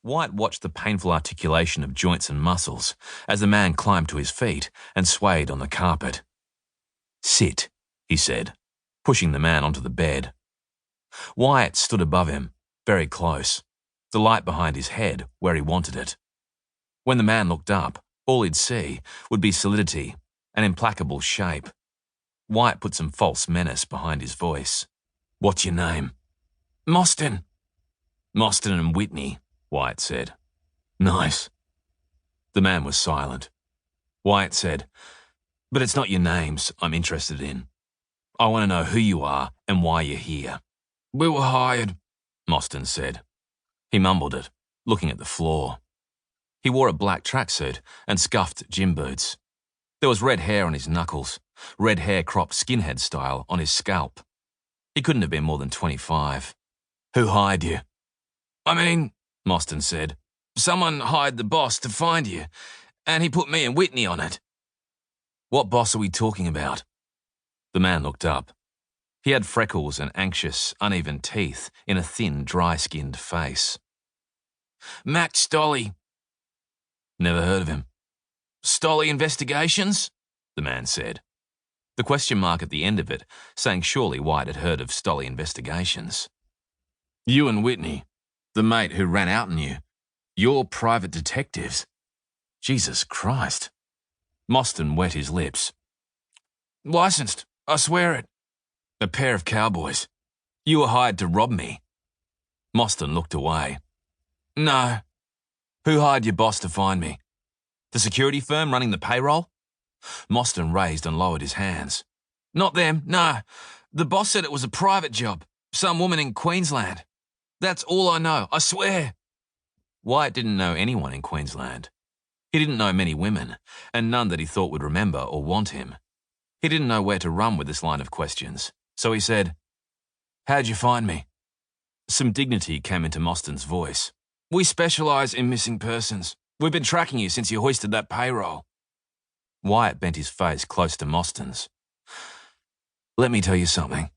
Wyatt watched the painful articulation of joints and muscles as the man climbed to his feet and swayed on the carpet. "Sit," he said, pushing the man onto the bed. Wyatt stood above him, very close, the light behind his head where he wanted it. When the man looked up, all he'd see would be solidity, an implacable shape. Wyatt put some false menace behind his voice. "What's your name?" "Mostyn." "Mostyn and Whitney," Wyatt said. "Nice." The man was silent. Wyatt said, "But it's not your names I'm interested in. I want to know who you are and why you're here." "We were hired," Mostyn said. He mumbled it, looking at the floor. He wore a black tracksuit and scuffed gym boots. There was red hair on his knuckles, red hair cropped skinhead style on his scalp. He couldn't have been more than 25. "Who hired you?" "I mean," Mostyn said, "someone hired the boss to find you, and he put me and Whitney on it." "What boss are we talking about?" The man looked up. He had freckles and anxious, uneven teeth in a thin, dry-skinned face. "Matt Stolley." "Never heard of him." "Stolley Investigations?" the man said. The question mark at the end of it saying surely Wyatt had heard of Stolley Investigations. "You and Whitney, the mate who ran out on you, you're private detectives." Jesus Christ. Mostyn wet his lips. "Licensed, I swear it." "A pair of cowboys. You were hired to rob me." Mostyn looked away. "No." "Who hired your boss to find me? The security firm running the payroll?" Mostyn raised and lowered his hands. "Not them, no. The boss said it was a private job. Some woman in Queensland. That's all I know, I swear." Wyatt didn't know anyone in Queensland. He didn't know many women, and none that he thought would remember or want him. He didn't know where to run with this line of questions, so he said, "How'd you find me?" Some dignity came into Mostyn's voice. "We specialise in missing persons. We've been tracking you since you hoisted that payroll." Wyatt bent his face close to Mostyn's. "Let me tell you something.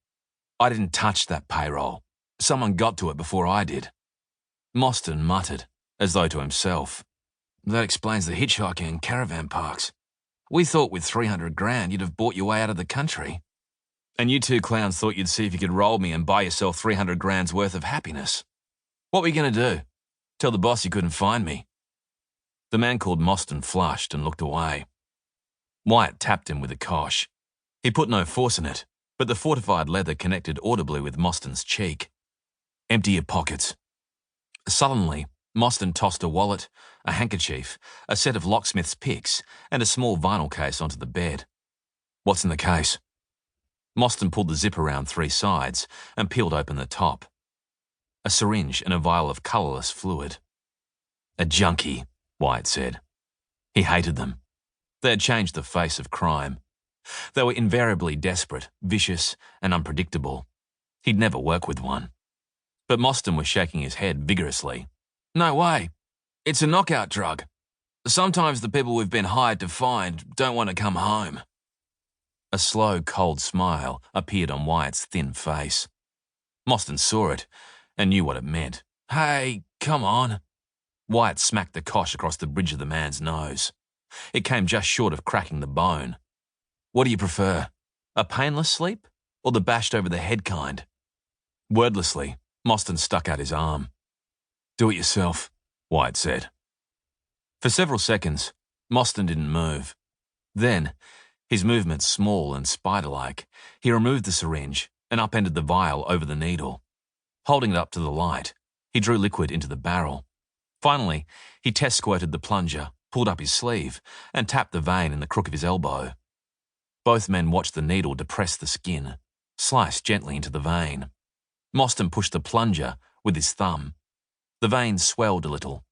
I didn't touch that payroll. Someone got to it before I did." Mostyn muttered, as though to himself. "That explains the hitchhiking and caravan parks. We thought with 300 grand you'd have bought your way out of the country. And you two clowns thought you'd see if you could roll me and buy yourself 300 grand's worth of happiness. What were you going to do? Tell the boss you couldn't find me?" The man called Mostyn flushed and looked away. Wyatt tapped him with a cosh. He put no force in it, but the fortified leather connected audibly with Mostyn's cheek. "Empty your pockets." Sullenly, Mostyn tossed a wallet, a handkerchief, a set of locksmith's picks, and a small vinyl case onto the bed. "What's in the case?" Mostyn pulled the zip around 3 sides and peeled open the top. A syringe and a vial of colourless fluid. "A junkie," Wyatt said. He hated them. They had changed the face of crime. They were invariably desperate, vicious, and unpredictable. He'd never work with one. But Mostyn was shaking his head vigorously. "No way. It's a knockout drug. Sometimes the people we've been hired to find don't want to come home." A slow, cold smile appeared on Wyatt's thin face. Mostyn saw it and knew what it meant. "Hey, come on." Wyatt smacked the cosh across the bridge of the man's nose. It came just short of cracking the bone. "What do you prefer? A painless sleep or the bashed over the head kind?" Wordlessly, Mostyn stuck out his arm. "Do it yourself," Wyatt said. For several seconds, Mostyn didn't move. Then, his movements small and spider-like, he removed the syringe and upended the vial over the needle. Holding it up to the light, he drew liquid into the barrel. Finally, he test-squirted the plunger, pulled up his sleeve, and tapped the vein in the crook of his elbow. Both men watched the needle depress the skin, slice gently into the vein. Mostyn pushed the plunger with his thumb. The vein swelled a little.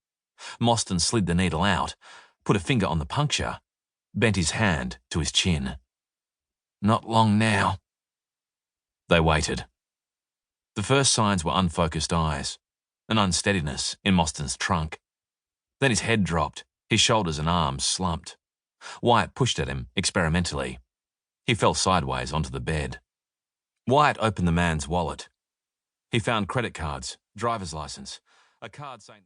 Mostyn slid the needle out, put a finger on the puncture, bent his hand to his chin. "Not long now." They waited. The first signs were unfocused eyes, an unsteadiness in Mostyn's trunk. Then his head dropped, his shoulders and arms slumped. Wyatt pushed at him experimentally. He fell sideways onto the bed. Wyatt opened the man's wallet. He found credit cards, driver's license, a card saying...